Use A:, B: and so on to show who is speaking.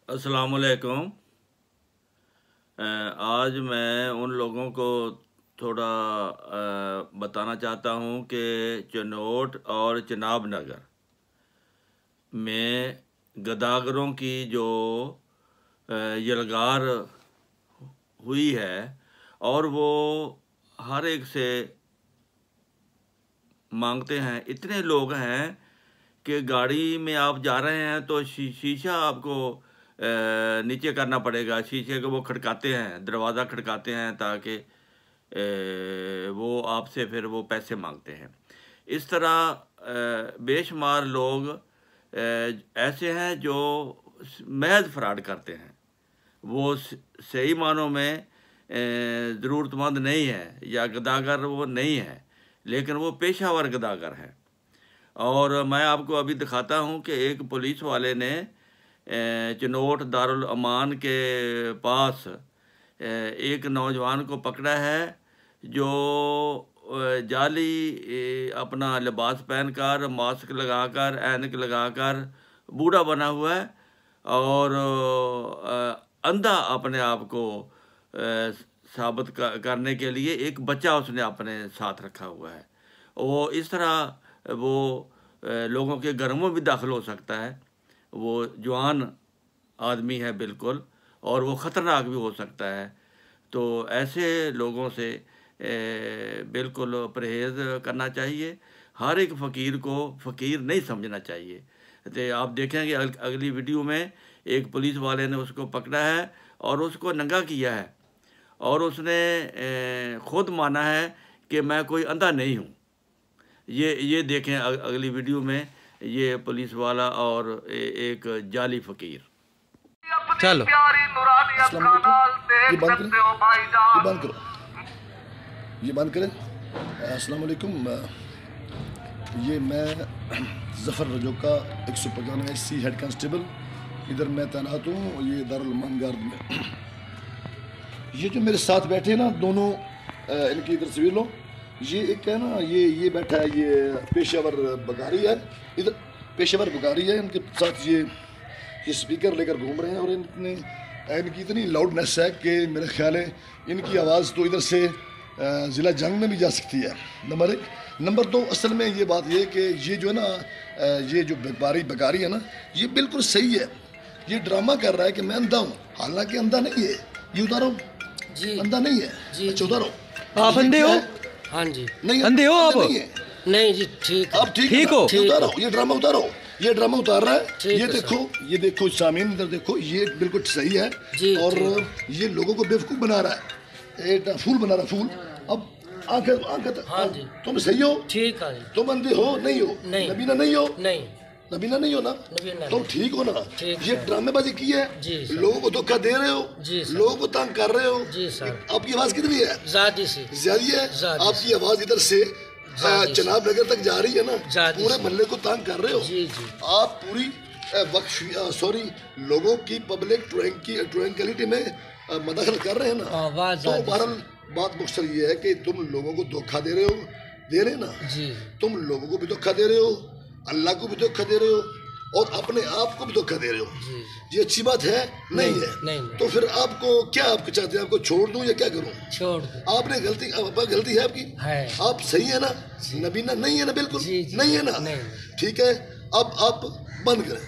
A: अस्सलामुअलैकुम। आज मैं उन लोगों को थोड़ा बताना चाहता हूँ कि चिनोट और चिनाब नगर में गदागरों की जो यलगार हुई है और वो हर एक से मांगते हैं। इतने लोग हैं कि गाड़ी में आप जा रहे हैं तो शीशा आपको नीचे करना पड़ेगा। शीशे को वो खड़काते हैं, दरवाज़ा खड़काते हैं ताकि वो आपसे फिर वो पैसे मांगते हैं। इस तरह बेशुमार लोग ऐसे हैं जो महज फ्रॉड करते हैं। वो सही मानों में ज़रूरतमंद नहीं है या गदागर वो नहीं है, लेकिन वो पेशावर गदागर है। और मैं आपको अभी दिखाता हूँ कि एक पुलिस वाले ने चिनोट दारुल अमान के पास एक नौजवान को पकड़ा है जो जाली अपना लिबास पहनकर, मास्क लगाकर, ऐनक लगाकर बूढ़ा बना हुआ है और अंधा अपने आप को साबित करने के लिए एक बच्चा उसने अपने साथ रखा हुआ है। वो इस तरह वो लोगों के घरों में भी दाखिल हो सकता है। वो जवान आदमी है बिल्कुल, और वो ख़तरनाक भी हो सकता है। तो ऐसे लोगों से बिल्कुल परहेज़ करना चाहिए। हर एक फ़कीर को फ़कीर नहीं समझना चाहिए। तो आप देखेंगे अगली वीडियो में एक पुलिस वाले ने उसको पकड़ा है और उसको नंगा किया है और उसने ख़ुद माना है कि मैं कोई अंधा नहीं हूँ। ये देखें अगली वीडियो में, ये पुलिस वाला और एक जाली फ़कीर।
B: चलो
C: ये बंद करें। अस्सलाम वालेकुम। ये मैं ज़फ़र रजोका 195 सी हेड कांस्टेबल, इधर मैं तैनात हूँ ये दारुल अमान गार्ड में। ये जो मेरे साथ बैठे हैं ना दोनों, इनकी तस्वीर लो। ये एक है ना, ये बैठा है, ये पेशेवर बगारी है, इधर पेशेवर बगारी है। इनके साथ ये स्पीकर लेकर घूम रहे हैं और इनकी इतनी लाउडनेस है कि मेरा ख्याल है इनकी आवाज़ तो इधर से ज़िला जंग में भी जा सकती है। नंबर एक। नंबर दो, असल में ये बात ये कि ये जो है ना, ये जो बगारी है ना, ये बिल्कुल सही है। ये ड्रामा कर रहा है कि मैं अंधा हूँ, हालांकि अंधा नहीं है। ये उतारो जी, अंधा नहीं है जी। अच्छा उतारो।
B: आप अंधे हो? हाँ जी। नहीं अंधे हो आप? नहीं जी, ठीक आप ठीक हो।
C: उतारो ये ड्रामा, उतारो ये ड्रामा उतार रहा है। ये देखो सामीन, इधर देखो, ये बिल्कुल सही है जी, और ये लोगों को बेवकूफ़ बना रहा है, फूल बना रहा है, फूल। अब आंखें हाँ जी, तुम सही हो, ठीक है। तुम अंधे हो नहीं हो? नहीं। नबीना नहीं हो? नहीं। नबीना नहीं हो ना? तुम ठीक हो ना? ये ड्रामेबाजी की है, लोगों को धोखा दे रहे हो, लोगों को तंग कर रहे हो। आपकी आवाज़ कितनी है? ज़्यादा है। आपकी आवाज़ इधर से चिनाब नगर तक जा रही है ना, पूरे महल्ले को तंग कर रहे हो। आप पूरी सॉरी लोगों की पब्लिक ट्रैंक्विलिटी में मदखल कर रहे हैं ना। तो बहरहाल बात मुख्तसर ये है कि तुम लोगों को धोखा दे रहे हो ना जी। तुम लोगों को भी धोखा दे रहे हो, अल्लाह को भी धोखा दे रहे हो और अपने आप को भी धोखा दे रहे हो। ये अच्छी बात है नहीं है? नहीं। तो फिर आपको क्या, आपको चाहते हैं आपको छोड़ दूं या क्या करूं? छोड़ दो। आपने गलती है आपकी है। आप सही है ना? नबीना नहीं है ना? बिल्कुल नहीं है ना? ठीक है, अब आप बंद करें।